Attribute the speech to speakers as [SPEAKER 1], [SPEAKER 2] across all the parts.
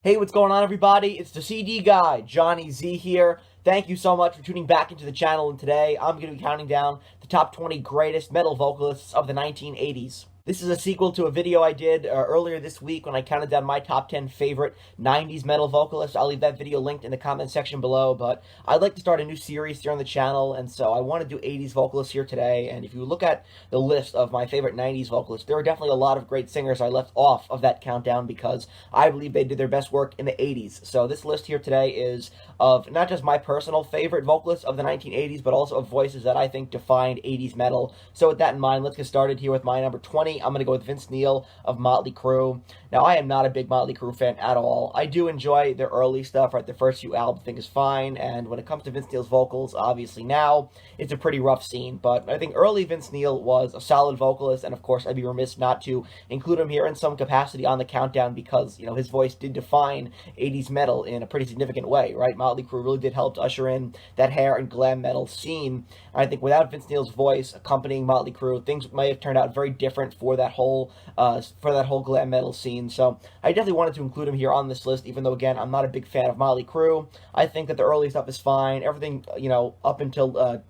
[SPEAKER 1] Hey, what's going on, everybody? It's the CD guy, Johnny Z here. Thank you so much for tuning back into the channel, and today I'm going to be counting down the top 20 greatest metal vocalists of the 1980s. This is a sequel to a video I did earlier this week when I counted down my top 10 favorite 90s metal vocalists. I'll leave that video linked in the comment section below, but I'd like to start a new series here on the channel, and so I want to do 80s vocalists here today. And if you look at the list of my favorite 90s vocalists, there are definitely a lot of great singers I left off of that countdown because I believe they did their best work in the 80s. So this list here today is of not just my personal favorite vocalists of the 1980s, but also of voices that I think defined 80s metal. So with that in mind, let's get started here with my number 20. I'm going to go with Vince Neil of Motley Crue. Now, I am not a big Motley Crue fan at all. I do enjoy their early stuff, right? The first few albums I think is fine, and when it comes to Vince Neil's vocals, obviously now, it's a pretty rough scene, but I think early Vince Neil was a solid vocalist, and of course, I'd be remiss not to include him here in some capacity on the countdown because, his voice did define 80s metal in a pretty significant way, right? Motley Crue really did help to usher in that hair and glam metal scene. I think without Vince Neil's voice accompanying Motley Crue, things might have turned out very different for that whole glam metal scene. So I definitely wanted to include him here on this list, even though, again, I'm not a big fan of Motley Crue. I think that the early stuff is fine. Everything, up until,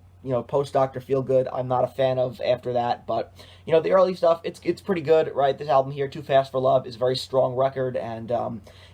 [SPEAKER 1] post Dr. Feelgood, I'm not a fan of after that. But, the early stuff, it's pretty good, right? This album here, Too Fast for Love, is a very strong record. And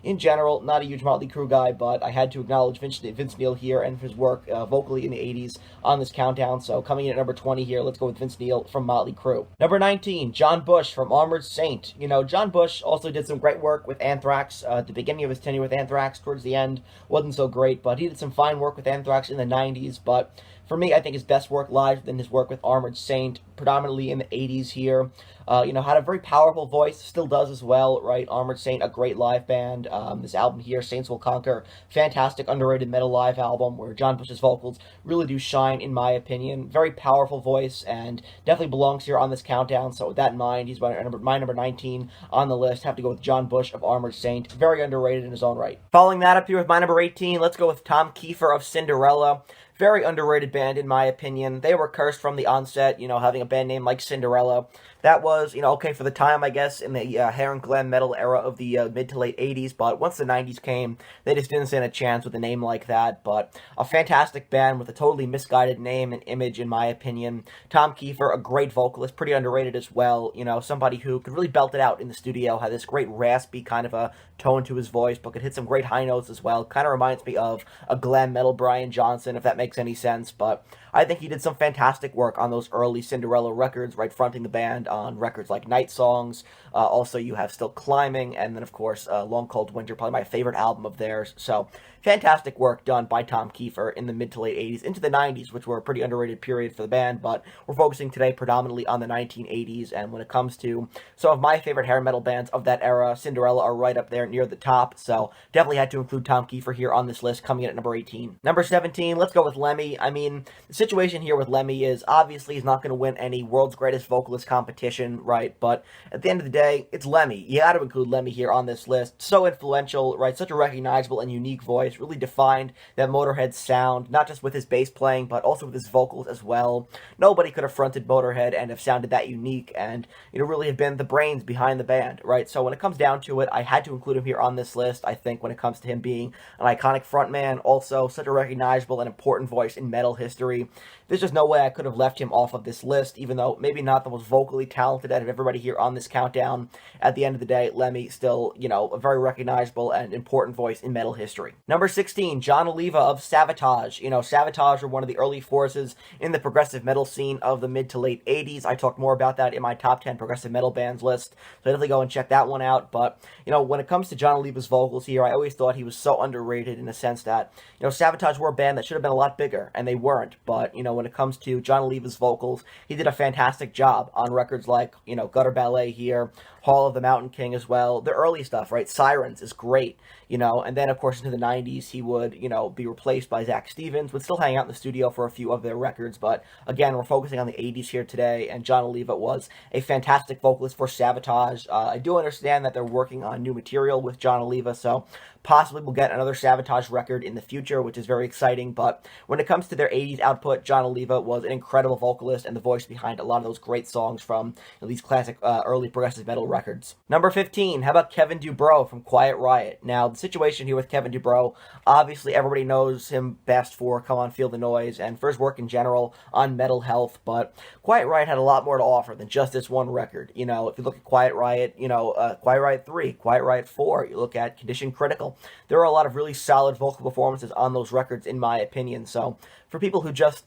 [SPEAKER 1] in general, not a huge Motley Crue guy, but I had to acknowledge Vince Neil here and his work vocally in the 80s on this countdown. So coming in at number 20 here, let's go with Vince Neil from Motley Crue. Number 19, John Bush from Armored Saint. John Bush also did some great work with Anthrax at the beginning of his tenure with Anthrax. Towards the end, wasn't so great, but he did some fine work with Anthrax in the 90s. But for me, I think his best work lies within his work with Armored Saint, predominantly in the 80s here. Had a very powerful voice, still does as well, right? Armored Saint, a great live band. This album here, Saints Will Conquer, fantastic, underrated metal live album where John Bush's vocals really do shine, in my opinion. Very powerful voice and definitely belongs here on this countdown. So with that in mind, he's my number 19 on the list. Have to go with John Bush of Armored Saint. Very underrated in his own right. Following that up here with my number 18, let's go with Tom Keifer of Cinderella. Very underrated band, in my opinion. They were cursed from the onset, having a band name like Cinderella. That was, okay for the time, I guess, in the hair and glam metal era of the mid to late 80s, but once the 90s came, they just didn't stand a chance with a name like that. But a fantastic band with a totally misguided name and image, in my opinion. Tom Keifer, a great vocalist, pretty underrated as well. Somebody who could really belt it out in the studio, had this great raspy kind of a tone to his voice, but could hit some great high notes as well. Kind of reminds me of a glam metal Brian Johnson, if that makes any sense. But I think he did some fantastic work on those early Cinderella records, right, fronting the band on records like Night Songs. Also, you have Still Climbing, and then, of course, Long Cold Winter, probably my favorite album of theirs. So, fantastic work done by Tom Keifer in the mid to late 80s into the 90s, which were a pretty underrated period for the band, but we're focusing today predominantly on the 1980s, and when it comes to some of my favorite hair metal bands of that era, Cinderella are right up there near the top, so definitely had to include Tom Keifer here on this list, coming in at number 18. Number 17, let's go with Lemmy. I mean, the situation here with Lemmy is, obviously, he's not going to win any World's Greatest Vocalist competition, right, but at the end of the day, it's Lemmy. You got to include Lemmy here on this list. So influential, right, such a recognizable and unique voice, really defined that Motorhead sound, not just with his bass playing, but also with his vocals as well. Nobody could have fronted Motorhead and have sounded that unique, and, really have been the brains behind the band, right? So when it comes down to it, I had to include him here on this list, I think, when it comes to him being an iconic frontman, also such a recognizable and important voice in metal history. There's just no way I could have left him off of this list, even though maybe not the most vocally talented out of everybody here on this countdown. At the end of the day, Lemmy still, a very recognizable and important voice in metal history. Number 16, Jon Oliva of Savatage. Savatage were one of the early forces in the progressive metal scene of the mid to late 80s. I talked more about that in my top 10 progressive metal bands list, so definitely go and check that one out. But, when it comes to Jon Oliva's vocals here, I always thought he was so underrated in the sense that, Savatage were a band that should have been a lot bigger, and they weren't. But, when it comes to Jon Oliva's vocals, he did a fantastic job on records like, Gutter Ballet here, Hall of the Mountain King as well. The early stuff, right? Sirens is great, and then, of course, into the 90s, he would, be replaced by Zach Stevens, would still hang out in the studio for a few of their records, but, again, we're focusing on the 80s here today, and Jon Oliva was a fantastic vocalist for Savatage. I do understand that they're working on new material with Jon Oliva, so Possibly we'll get another Savatage record in the future, which is very exciting. But when it comes to their 80s output, Jon Oliva was an incredible vocalist and the voice behind a lot of those great songs from these classic early progressive metal records. Number 15, how about Kevin Dubrow from Quiet Riot? Now, the situation here with Kevin Dubrow, obviously everybody knows him best for Come On Feel the Noise and for his work in general on Metal Health, but Quiet Riot had a lot more to offer than just this one record. You know, if you look at Quiet Riot, Quiet Riot 3, Quiet Riot 4, you look at Condition Critical, there are a lot of really solid vocal performances on those records, in my opinion. So for people who just,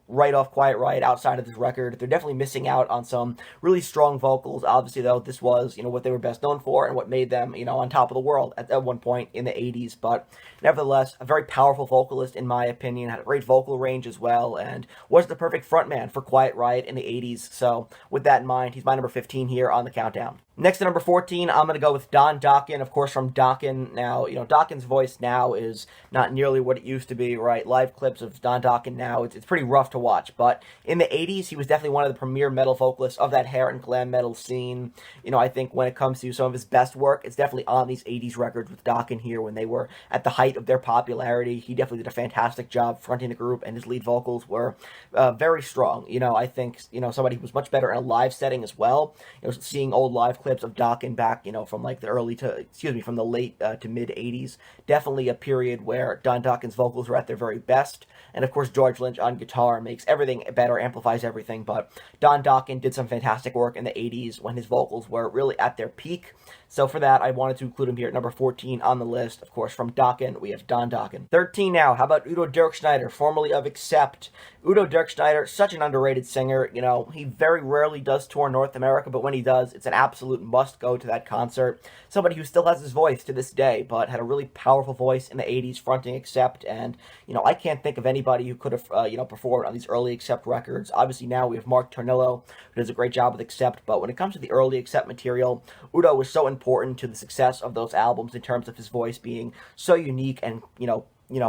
[SPEAKER 1] write off Quiet Riot outside of this record, they're definitely missing out on some really strong vocals. Obviously, though, this was, what they were best known for and what made them, on top of the world at one point in the 80s. But nevertheless, a very powerful vocalist, in my opinion, had a great vocal range as well, and was the perfect frontman for Quiet Riot in the 80s. So with that in mind, he's my number 15 here on the countdown. Next, at number 14, I'm going to go with Dokken, of course, from Dokken. Now, Dokken's voice now is not nearly what it used to be, right? Live clips of Dokken now, it's pretty rough to watch. But in the 80s, he was definitely one of the premier metal vocalists of that hair and glam metal scene. I think when it comes to some of his best work, it's definitely on these 80s records with Dokken here when they were at the height of their popularity. He definitely did a fantastic job fronting the group, and his lead vocals were very strong. I think, somebody who was much better in a live setting as well. Seeing old live clips of Dokken back, from like from the late to mid 80s. Definitely a period where Don Dokken's vocals were at their very best. And of course, George Lynch on guitar makes everything better, amplifies everything. But Don Dokken did some fantastic work in the 80s when his vocals were really at their peak. So for that, I wanted to include him here at number 14 on the list. Of course, from Dokken, we have Don Dokken. 13 now, how about Udo Dirkschneider, formerly of Accept? Udo Dirkschneider, such an underrated singer. He very rarely does tour North America, but when he does, it's an absolute must-go to that concert. Somebody who still has his voice to this day, but had a really powerful voice in the 80s, fronting Accept, and, I can't think of anybody who could have, performed on these early Accept records. Obviously, now we have Mark Tornillo, who does a great job with Accept, but when it comes to the early Accept material, Udo was so important to the success of those albums in terms of his voice being so unique and,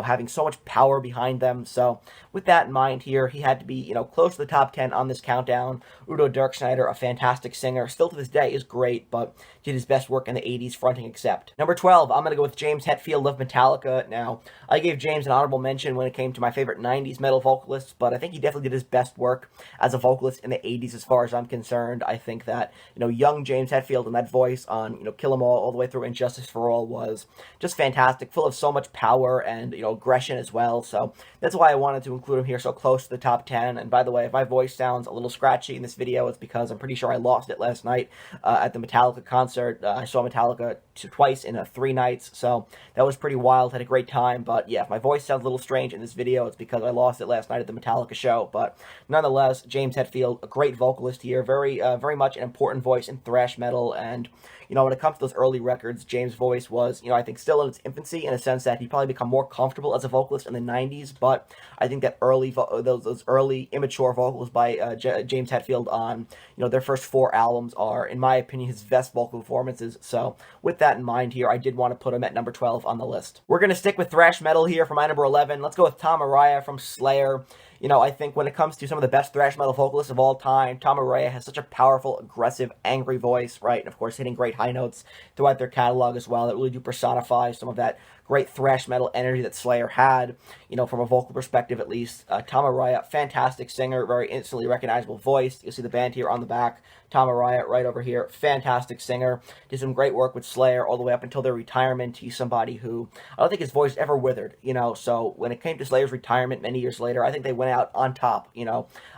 [SPEAKER 1] having so much power behind them. So with that in mind here, he had to be, close to the top 10 on this countdown. Udo Dirkschneider, a fantastic singer, still to this day is great, but did his best work in the 80s fronting Accept. Number 12, I'm going to go with James Hetfield of Metallica. Now, I gave James an honorable mention when it came to my favorite 90s metal vocalists, but I think he definitely did his best work as a vocalist in the 80s as far as I'm concerned. I think that, young James Hetfield and that voice on, Kill 'Em All the way through Injustice for All was just fantastic, full of so much power and, aggression as well. So that's why I wanted to include him here so close to the top 10. And by the way, if my voice sounds a little scratchy in this video, it's because I'm pretty sure I lost it last night at the Metallica concert. I saw Metallica twice in 3 nights, so that was pretty wild. Had a great time. But yeah, if my voice sounds a little strange in this video, it's because I lost it last night at the Metallica show. But nonetheless, James Hetfield, a great vocalist here, very much an important voice in thrash metal. And when it comes to those early records, James' voice was, I think still in its infancy, in a sense that he'd probably become more comfortable as a vocalist in the 90s, but I think that those early immature vocals by James Hetfield on, their first 4 albums are, in my opinion, his best vocal performances. So with that in mind here, I did want to put him at number 12 on the list. We're going to stick with thrash metal here for my number 11. Let's go with Tom Araya from Slayer. I think when it comes to some of the best thrash metal vocalists of all time, Tom Araya has such a powerful, aggressive, angry voice, right? And of course, hitting great high notes throughout their catalog as well that really do personify some of that great thrash metal energy that Slayer had, from a vocal perspective at least. Tom Araya, fantastic singer, very instantly recognizable voice. You'll see the band here on the back. Tom Araya right over here, fantastic singer. Did some great work with Slayer all the way up until their retirement. He's somebody who, I don't think his voice ever withered, so when it came to Slayer's retirement many years later, I think they went out on top,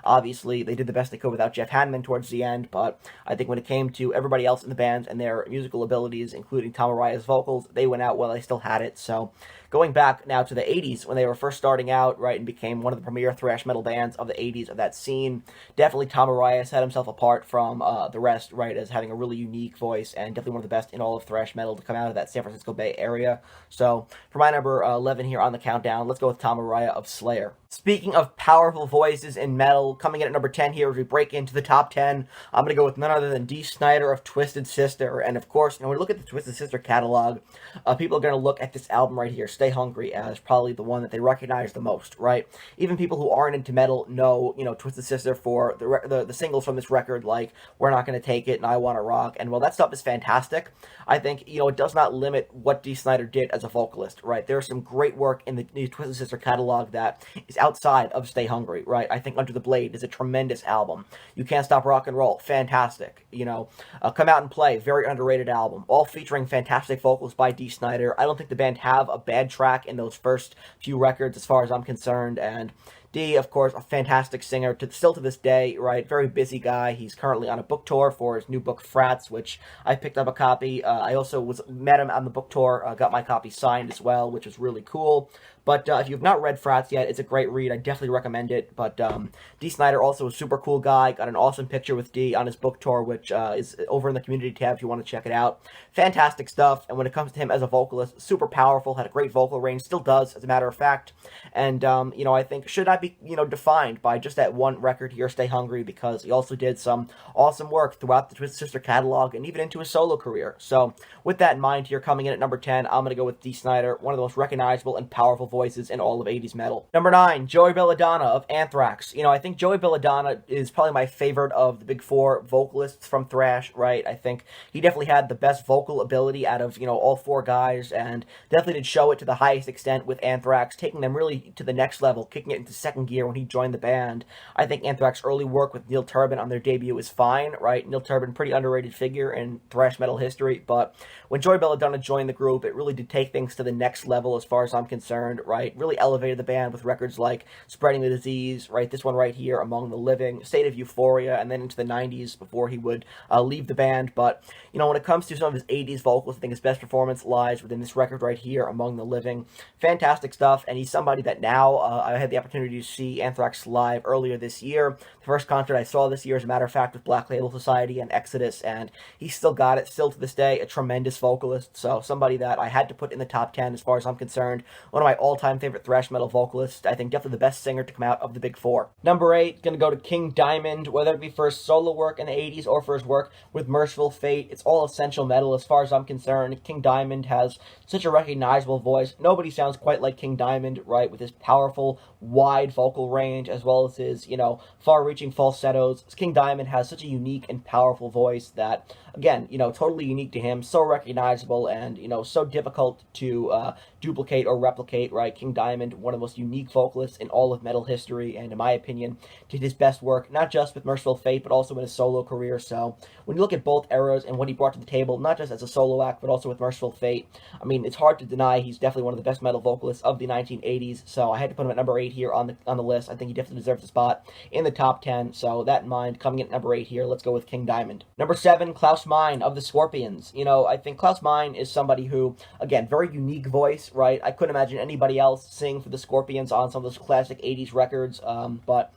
[SPEAKER 1] Obviously, they did the best they could without Jeff Hanneman towards the end, but I think when it came to everybody else in the band and their musical abilities, including Tom Araya's vocals, they went out while they still had it. So going back now to the 80s when they were first starting out, right, and became one of the premier thrash metal bands of the 80s of that scene, definitely Tom Araya set himself apart from the rest, right, as having a really unique voice and definitely one of the best in all of thrash metal to come out of that San Francisco Bay area. So for my number 11 here on the countdown, let's go with Tom Araya of Slayer. Speaking of powerful voices in metal, coming in at number 10 here as we break into the top 10, I'm going to go with none other than Dee Snider of Twisted Sister. And of course, when we look at the Twisted Sister catalog, people are going to look at this album right here, Stay Hungry as probably the one that they recognize the most, right? Even people who aren't into metal know, Twisted Sister for the singles from this record, like We're Not Gonna Take It and I Wanna Rock, and while that stuff is fantastic, I think, it does not limit what Dee Snider did as a vocalist, right? There's some great work in the Twisted Sister catalog that is outside of Stay Hungry, right? I think Under the Blade is a tremendous album. You Can't Stop Rock and Roll, fantastic. Come Out and Play, very underrated album, all featuring fantastic vocals by Dee Snider. I don't think the band have a bad track in those first few records as far as I'm concerned, and Dee, of course, a fantastic singer, still to this day, right? Very busy guy. He's currently on a book tour for his new book, Frats, which I picked up a copy. I also met him on the book tour, got my copy signed as well, which is really cool. But if you've not read Frats yet, it's a great read. I definitely recommend it. But Dee Snider, also a super cool guy. Got an awesome picture with Dee on his book tour, which is over in the community tab if you want to check it out. Fantastic stuff. And when it comes to him as a vocalist, super powerful, had a great vocal range, still does, as a matter of fact. And, I think should not be, defined by just that one record here, Stay Hungry, because he also did some awesome work throughout the Twisted Sister catalog and even into his solo career. So with that in mind here, coming in at number 10, I'm going to go with Dee Snider, one of the most recognizable and powerful voices in all of 80s metal. Number 9, Joey Belladonna of Anthrax. I think Joey Belladonna is probably my favorite of the big four vocalists from thrash, right? I think he definitely had the best vocal ability out of, all four guys, and definitely did show it to the highest extent with Anthrax, taking them really to the next level, kicking it into second gear when he joined the band. I think Anthrax's early work with Neil Turbin on their debut is fine, right? Neil Turbin, pretty underrated figure in thrash metal history, but when Joey Belladonna joined the group, it really did take things to the next level as far as I'm concerned, right? Really elevated the band with records like Spreading the Disease, right? This one right here, Among the Living, State of Euphoria, and then into the 90s before he would leave the band. But, when it comes to some of his 80s vocals, I think his best performance lies within this record right here, Among the Living. Fantastic stuff, and he's somebody that now I had the opportunity to see Anthrax live earlier this year. The first concert I saw this year, as a matter of fact, with Black Label Society and Exodus, and he's still got it, still to this day, a tremendous vocalist, so somebody that I had to put in the top 10 as far as I'm concerned. One of my all-time favorite thrash metal vocalists. I think definitely the best singer to come out of the big four. Number 8, gonna go to King Diamond, whether it be for his solo work in the 80s or for his work with Mercyful Fate. It's all essential metal as far as I'm concerned. King Diamond has such a recognizable voice. Nobody sounds quite like King Diamond, right, with his powerful, wide vocal range as well as his, far-reaching falsettos. King Diamond has such a unique and powerful voice that, again, totally unique to him, so recognizable and, so difficult to duplicate or replicate, right? King Diamond, one of the most unique vocalists in all of metal history, and in my opinion, did his best work, not just with Mercyful Fate, but also in his solo career. So when you look at both eras and what he brought to the table, not just as a solo act, but also with Mercyful Fate, I mean, it's hard to deny he's definitely one of the best metal vocalists of the 1980s, so I had to put him at number 8 here on the list. I think he definitely deserves a spot in the top 10, so that in mind, coming in at number 8 here, let's go with King Diamond. Number 7, Klaus Meine of the Scropions. I think Klaus Meine is somebody who, again, very unique voice, right? I couldn't imagine anybody else sing for the Scropions on some of those classic 80s records, but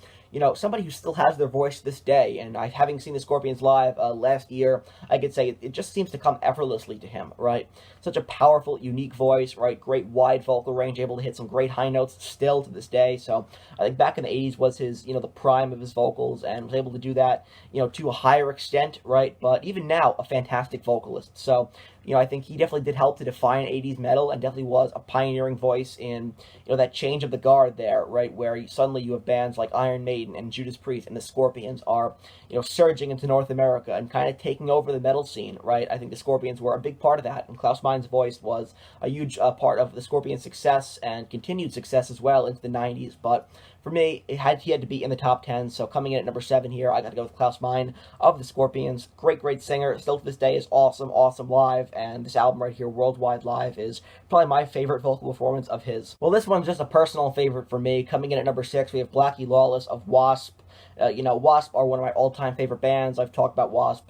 [SPEAKER 1] somebody who still has their voice to this day, and having seen the Scropions live last year, I could say it just seems to come effortlessly to him, right? Such a powerful, unique voice, right? Great wide vocal range, able to hit some great high notes still to this day. So I think back in the 80s was his, the prime of his vocals, and was able to do that, to a higher extent, right? But even now, a fantastic vocalist. So, I think he definitely did help to define 80s metal, and definitely was a pioneering voice in, that change of the guard there, right? Where suddenly you have bands like Iron Maiden and Judas Priest and the Scropions are, surging into North America and kind of taking over the metal scene, right? I think the Scropions were a big part of that, and Klaus Meine's voice was a huge part of the Scorpions' success and continued success as well into the 90s. But for me, he had to be in the top 10, so coming in at number 7 here, I got to go with Klaus Meine of the Scorpions. Great singer, still to this day is awesome live, and this album right here, Worldwide Live, is probably my favorite vocal performance of his. Well, this one's just a personal favorite for me. Coming in at number 6, we have Blackie Lawless of WASP. WASP are one of my all-time favorite bands. I've talked about WASP,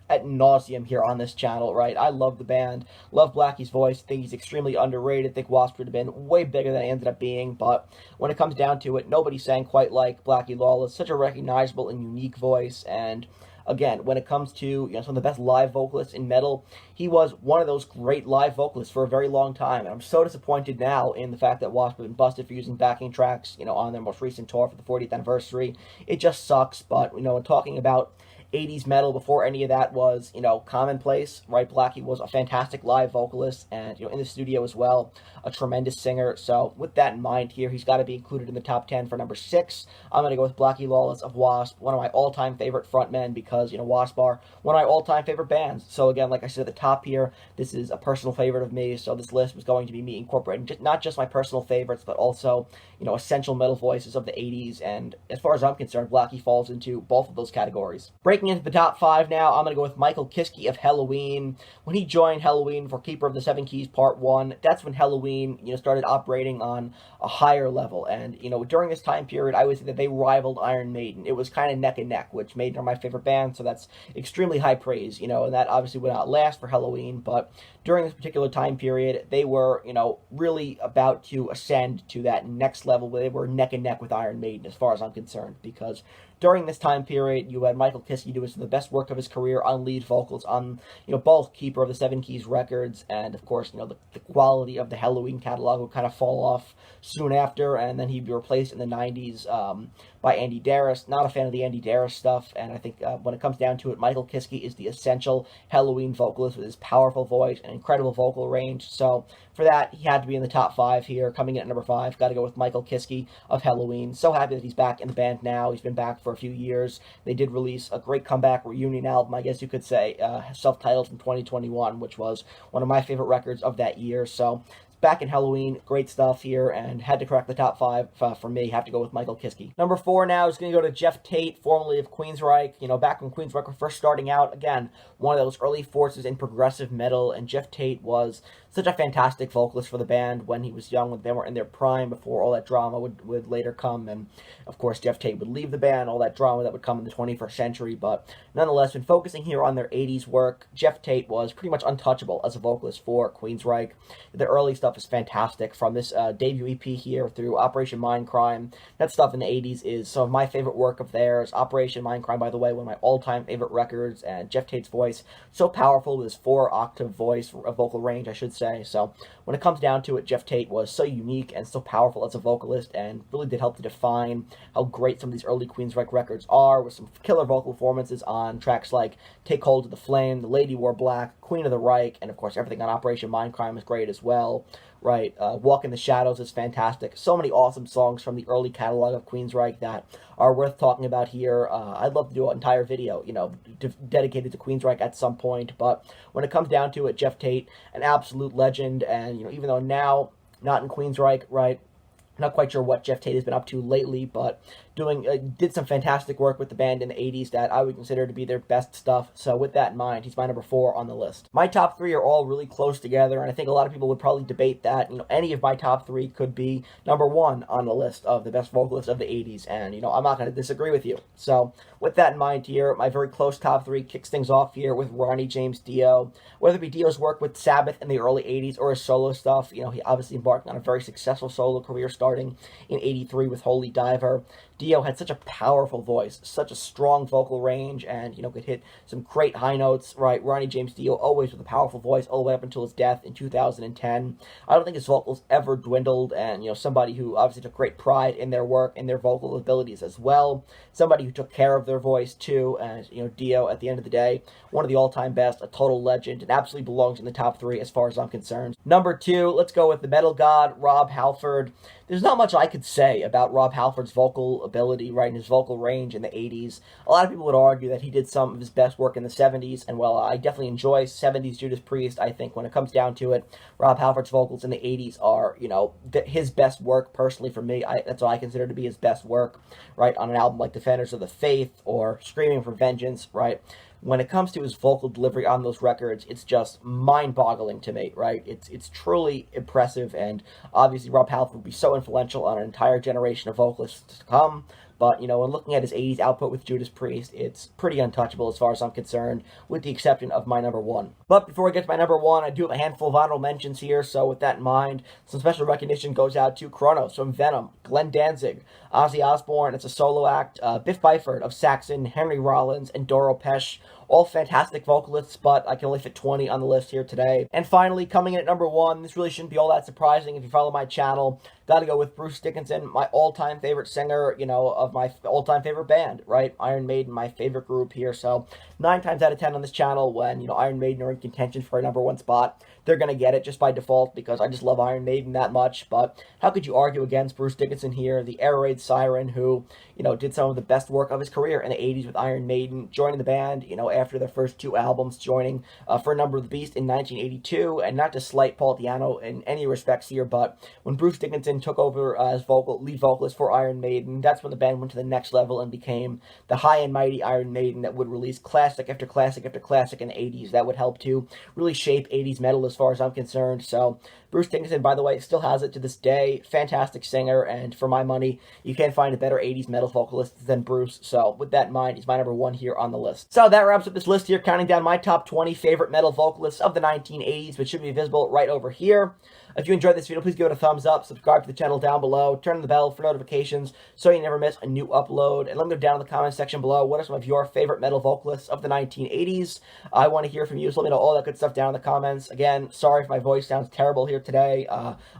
[SPEAKER 1] ad nauseum here on this channel, right? I love the band, love Blackie's voice, think he's extremely underrated, think Wasp would have been way bigger than it ended up being, but when it comes down to it, nobody sang quite like Blackie Lawless. Such a recognizable and unique voice, and again, when it comes to some of the best live vocalists in metal, he was one of those great live vocalists for a very long time. And I'm so disappointed now in the fact that Wasp have been busted for using backing tracks, on their most recent tour for the 40th anniversary. It just sucks. But when talking about 80s metal before any of that was, commonplace, right? Blackie was a fantastic live vocalist and, in the studio as well, a tremendous singer. So with that in mind here, he's got to be included in the top 10 for number 6. I'm going to go with Blackie Lawless of WASP, one of my all-time favorite frontmen because, WASP are one of my all-time favorite bands. So again, like I said at the top here, this is a personal favorite of me, so this list was going to be me incorporating not just my personal favorites, but also, essential metal voices of the 80s, and as far as I'm concerned, Blackie falls into both of those categories. Breaking into the top 5 now, I'm going to go with Michael Kiske of Helloween. When he joined Helloween for Keeper of the Seven Keys Part 1, that's when Helloween, started operating on a higher level, and, during this time period, I would say that they rivaled Iron Maiden. It was kind of neck and neck, which Maiden are my favorite band, so that's extremely high praise, and that obviously would not last for Helloween, but during this particular time period, they were, really about to ascend to that next level where they were neck and neck with Iron Maiden, as far as I'm concerned, because during this time period, you had Michael Kiske doing some of the best work of his career on lead vocals on, both Keeper of the Seven Keys records, and of course, the quality of the Helloween catalog would kind of fall off soon after, and then he'd be replaced in the 90s by Andy Darris. Not a fan of the Andy Darris stuff, and I think when it comes down to it, Michael Kiske is the essential Helloween vocalist with his powerful voice and incredible vocal range, so for that, he had to be in the top 5 here. Coming in at number 5, got to go with Michael Kiske of Helloween. So happy that he's back in the band now. He's been back for a few years. They did release a great comeback reunion album, I guess you could say, self-titled from 2021, which was one of my favorite records of that year. So back in Helloween, great stuff here, and had to crack the top 5 for me. Have to go with Michael Kiske. Number 4 now is going to go to Jeff Tate, formerly of Queensryche. Back when Queensryche were first starting out, again, one of those early forces in progressive metal, and Jeff Tate was such a fantastic vocalist for the band when he was young, when they were in their prime, before all that drama would later come, and of course Jeff Tate would leave the band, all that drama that would come in the 21st century, but nonetheless, when focusing here on their 80s work, Jeff Tate was pretty much untouchable as a vocalist for Queensryche. The early stuff is fantastic, from this debut EP here through Operation Mindcrime. That stuff in the 80s is some of my favorite work of theirs. Operation Mindcrime, by the way, one of my all-time favorite records, and Jeff Tate's voice, so powerful with his 4-octave voice, vocal range, I should say. So when it comes down to it, Jeff Tate was so unique and so powerful as a vocalist, and really did help to define how great some of these early Queensryche records are, with some killer vocal performances on tracks like Take Hold of the Flame, The Lady Wore Black, Queen of the Reich, and of course everything on Operation Mindcrime is great as well. Right, Walk in the Shadows is fantastic. So many awesome songs from the early catalog of Queensryche that are worth talking about here. I'd love to do an entire video, dedicated to Queensryche at some point. But when it comes down to it, Jeff Tate, an absolute legend. And, even though now not in Queensryche, right, not quite sure what Jeff Tate has been up to lately, but did some fantastic work with the band in the 80s that I would consider to be their best stuff. So with that in mind, he's my number 4 on the list. My top 3 are all really close together, and I think a lot of people would probably debate that, any of my top 3 could be number 1 on the list of the best vocalists of the 80s, and, I'm not going to disagree with you. So with that in mind here, my very close top 3 kicks things off here with Ronnie James Dio. Whether it be Dio's work with Sabbath in the early 80s or his solo stuff, he obviously embarked on a very successful solo career starting in 83 with Holy Diver. Dio had such a powerful voice, such a strong vocal range, and, could hit some great high notes, right? Ronnie James Dio, always with a powerful voice, all the way up until his death in 2010. I don't think his vocals ever dwindled, and, somebody who obviously took great pride in their work and their vocal abilities as well. Somebody who took care of their voice, too, and, Dio, at the end of the day, one of the all-time best, a total legend, and absolutely belongs in the top 3 as far as I'm concerned. Number 2, let's go with the metal god, Rob Halford. There's not much I could say about Rob Halford's vocal ability, right, and his vocal range in the 80s. A lot of people would argue that he did some of his best work in the 70s, and while I definitely enjoy 70s Judas Priest, I think when it comes down to it, Rob Halford's vocals in the 80s are, his best work, personally, for me. That's what I consider to be his best work, right, on an album like Defenders of the Faith or Screaming for Vengeance, right? When it comes to his vocal delivery on those records, it's just mind-boggling to me, right? It's truly impressive, and obviously Rob Halford will be so influential on an entire generation of vocalists to come. But, when looking at his 80s output with Judas Priest, it's pretty untouchable as far as I'm concerned, with the exception of my number 1. But before I get to my number 1, I do have a handful of honorable mentions here, so with that in mind, some special recognition goes out to Kronos from Venom, Glenn Danzig, Ozzy Osbourne, it's a solo act, Biff Byford of Saxon, Henry Rollins, and Doro Pesch, All fantastic vocalists, but I can only fit 20 on the list here today. And finally, coming in at number 1, this really shouldn't be all that surprising if you follow my channel. Gotta go with Bruce Dickinson, my all-time favorite singer, of my all-time favorite band, right? Iron Maiden, my favorite group here. So 9 times out of 10 on this channel, when, Iron Maiden are in contention for a number 1 spot, they're gonna get it just by default because I just love Iron Maiden that much. But how could you argue against Bruce Dickinson here, the air raid siren who, did some of the best work of his career in the 80s with Iron Maiden, joining the band, after their first 2 albums, joining for a Number of the Beast in 1982, and not to slight Paul Di'Anno in any respects here, but when Bruce Dickinson took over as lead vocalist for Iron Maiden, that's when the band went to the next level and became the high and mighty Iron Maiden that would release classic after classic after classic in the 80s. That would help to really shape 80s metal as far as I'm concerned. So Bruce Dickinson, by the way, still has it to this day. Fantastic singer, and for my money, you can't find a better 80s metal vocalist than Bruce. So with that in mind, he's my number 1 here on the list. So that wraps up this list here, counting down my top 20 favorite metal vocalists of the 1980s, which should be visible right over here. If you enjoyed this video, please give it a thumbs up, subscribe to the channel down below, turn on the bell for notifications so you never miss a new upload, and let me know down in the comments section below what are some of your favorite metal vocalists of the 1980s. I want to hear from you, so let me know all that good stuff down in the comments. Again, sorry if my voice sounds terrible here today.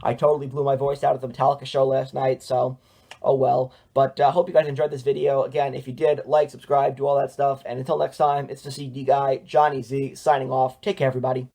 [SPEAKER 1] I totally blew my voice out at the Metallica show last night, so oh well. But I hope you guys enjoyed this video. Again, if you did, like, subscribe, do all that stuff, and until next time, it's the CD guy, Johnny Z, signing off. Take care, everybody.